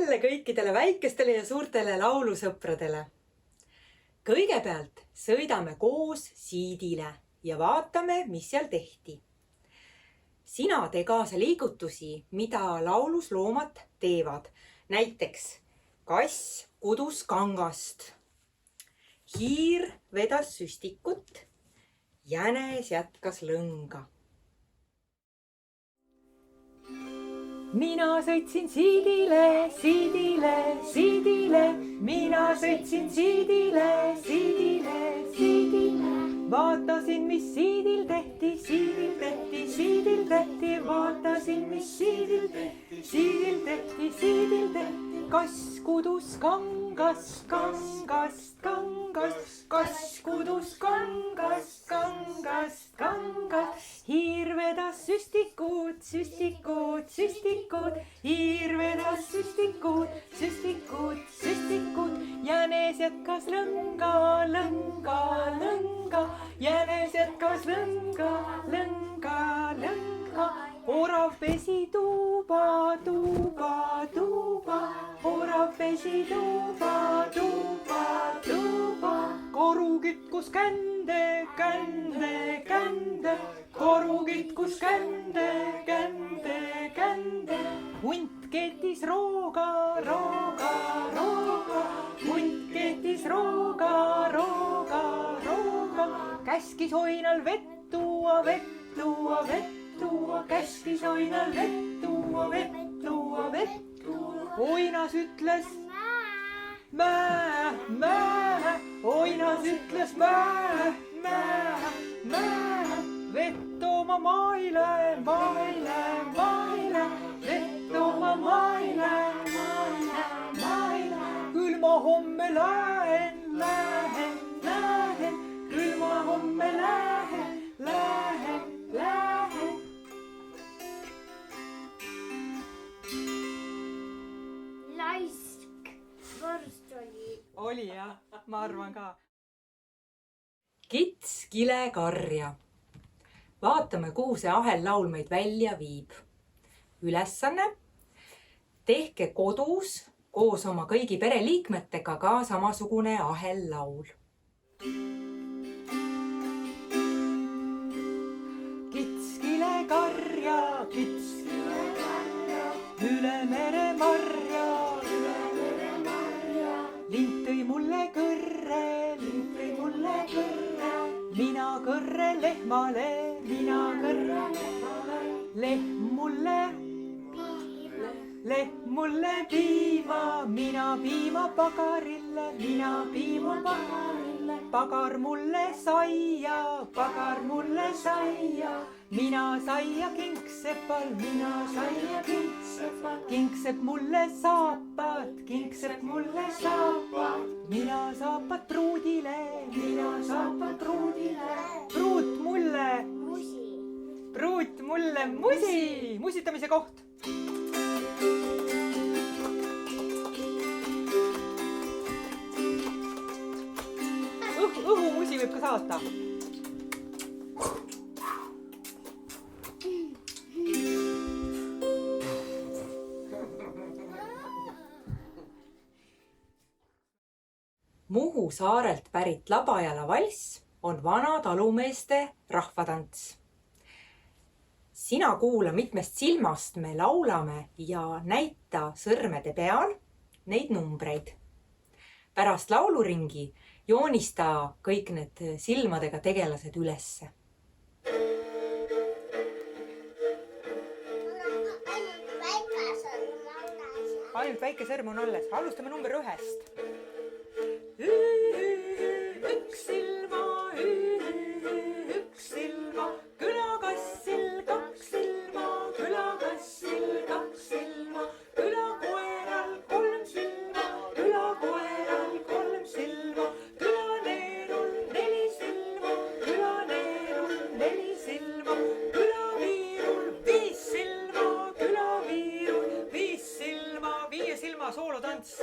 jälle kõikidele väikestele ja suurtele laulusõpradele. Kõigepealt sõidame koos siidile ja vaatame, mis seal tehti. Sina tee kaasa liigutusi, mida laulus loomad teevad. Näiteks kass kudus kangast, hiir vedas süstikut, jänes jätkas lõnga. Mina sõitsin siidile, siidile, siidile. Mina sõitsin siidile, siidile, siidile. Vaatasin, mis siidil tehti, siidil tehti, siidil tehti. Vaatasin, mis siidil tehti, siidil tehti, siidil tehti. Kass kudus kangast, kangast, kangast. Kass kudus kangast, kangast, kangast. Hiir vedas süstikut, süstikut, süstikut. Hiir vedas süstikut, süstikut, süstikut. Jänes jätkas lõnga, lõnga, lõnga. Jänes jätkas lõnga, lõnga, lõnga. Orav pesi tuuba, tuuba, tuuba. Orav pesi tuuba, tuuba, tuuba. Koru kütkus kände, kände, kände. Koru kütkus kände, kände, kände. Hunt keetis rooga, rooga, rooga. Hunt keetis rooga, rooga, rooga. Käskis oinal vett tuua, vett tuua, vett tuua. Käskis oinal vett tuua, vett tuua, vett tuua. Oinas ütles mää, mää. Oinas ütles mää, mää, mää. Vett tooma maile, maile, maile. Vett tooma maile, maile, maile. Küll ma homme lähen, lähen, lähen. Küll ma homme lähen, lähen, lähen. Laisk vorst oli. Oli jah, ma arvan ka. Kits kile karja. Vaatame, kuhu see ahellaul meid välja viib. Ülesanne. Tehke kodus koos oma kõigi pereliikmetega ka samasugune ahellaul. Kits kile karja, kits kile karja. Üle mere marja, üle mere marja. Lint tõi mulle kõrre, lint tõi mulle kõrre. Mina kõrre lehmale, mina kõrre lehmale. Lehm mulle piima, mina piima pagarile, mina piima pagarile. Pagar mulle saia, pagar mulle saia. Mina saia kingsepal, mina saia kingsepal. Kingseb mulle saapad, kingseb mulle saapad. Mina saapad pruudile, mina saapad pruudile. Pruut mulle musi, pruut mulle musi. Musitamise koht. Õhumusi võib ka saata. Muhu saarelt pärit Labajala valss on vana talumeeste rahvatants. Sina kuula, mitmest silmast me laulame ja näita sõrmede peal neid numbreid. Pärast lauluringi joonista kõik need silmadega tegelased ülesse. Ainult väike sõrm on alles. Alustame number 1-st. Üks silma, üks silma. Külakassil 2 silma, külakassil 2 silma. Külakoeral 3 silma, külakoeral 3 silma. Külaneerul 4 silma, külaneerul 4 silma. Külaviirul 5 silma, külaviirul 5 silma. 5 silma soolotants.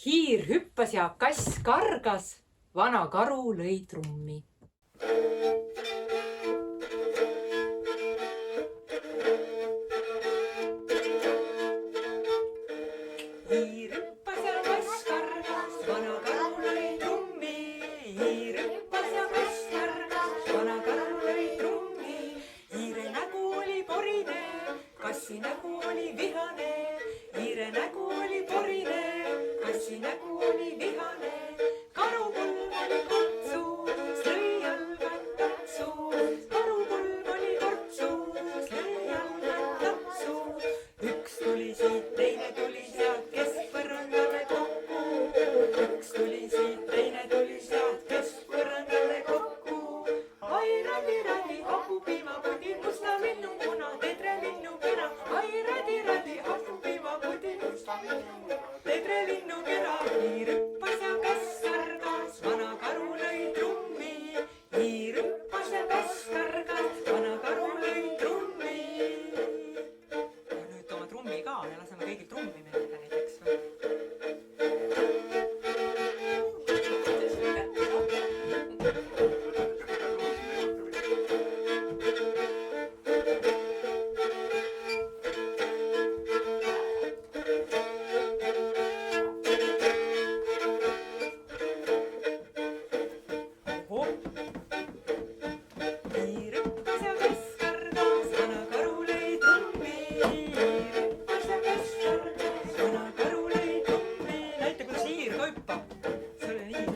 hiir hüppas ja kass kargas, vana karu lõi trummi. hiir hüppas ja kass kargas, vana karu lõi trummi. hiir hüppas ja kass kargas, vana karu lõi trummi. hiire nägu oli porine, kassi nägu oli vihane. hiire nägu oli porine, kassi nägu oli vihane. Karukulm oli kortsus, lõi jalgad taksus. Karukulm oli kortsus, lõi jalgad taksus. üks tuli siit, teine tuli sealt, keskpõrandale kokku. üks tuli siit, teine tuli sealt, keskpõrandale kokku. ai radi, hapupiimapudi, musta linnumuna, tetre linnukera. ai radi, hapupiimapudi, musta linnumuna, tetre linnukera. hiir hüppas ja kass kargas, vana karu lõi trummi. hiir hüppas ja kass kargas, vana karu lõi trummi. Nüüd toome trummi ka ja laseme kõigil trummi meelde näiteks või? hiir hüppas ja kass kargas, vana karu lõi trummi. hiir hüppas ja kass kargas, vana karu lõi trummi. näita, kuidas hiir ka hüppab. see oli nii.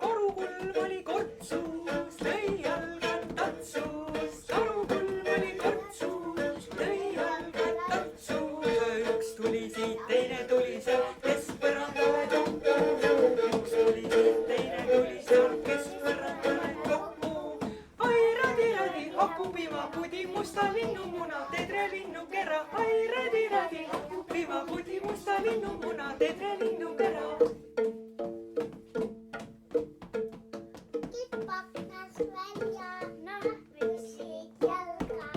karukulm oli kortsus, lõi jalgad tatsus. karukulm oli kortsus, lõi jalgad tatsus. üks tuli siit, teine tuli sealt, keskpõrandale kokku. üks tuli siit, teine tuli sealt, keskpõrandale kokku. ai radi, hapupiimapudi, musta linnumuna, tetre linnukera. ai radi, hapupiimapudi, musta linnumuna, tetre linnukera. Kipakas välja, nahkrisid jalga.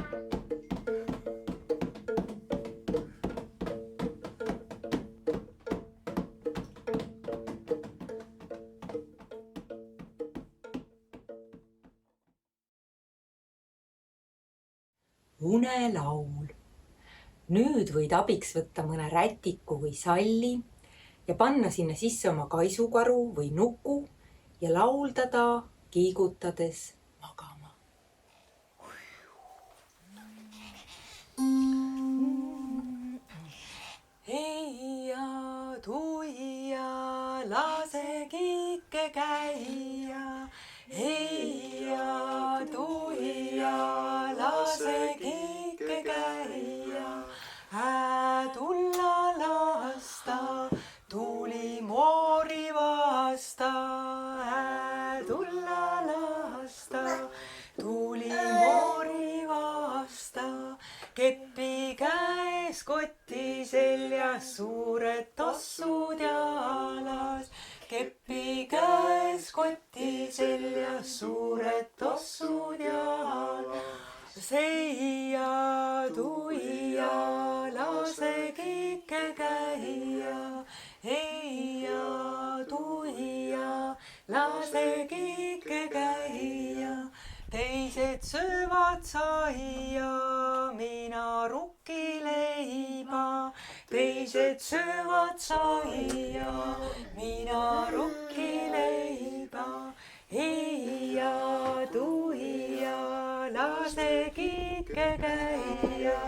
Unelaul. Nüüd võid abiks võtta mõne rätiku või salli ja panna sinna sisse oma kaisukaru või nuku ja laulda ta kiigutades magama. Heia tuia, lase kiike käia. Heia tuia, lase kiike käia. Tulla lasta, tuli moori vasta. Tulla lasta, tuli moori vasta. Keppi käes, kotti seljas, suured tossud jalas. Keppi käes, kotti seljas, suured tossud jalas. Heia tuia, lase kiike käia. Heia tuia, lase kiike käia. Teised söövad saia, mina rukkileiba. Teised söövad saia, mina rukkileiba. Heia tuia, lase kiike käia.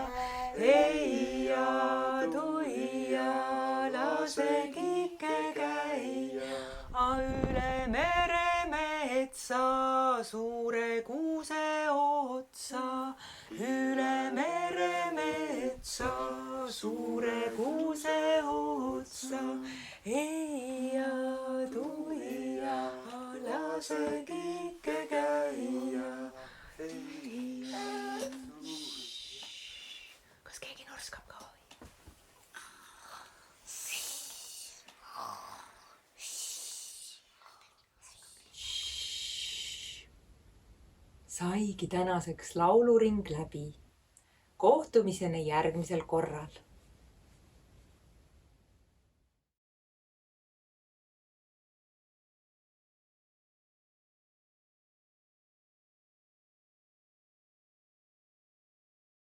Heia tuia, lase kiike käia. Üle mere metsa, suure kuuse otsa. Üle mere metsa, suure kuuse otsa. Heia tuia, lase kiike käia. Kas keegi norskab ka või? Saigi tänaseks lauluring läbi. Kohtumiseni järgmisel korral.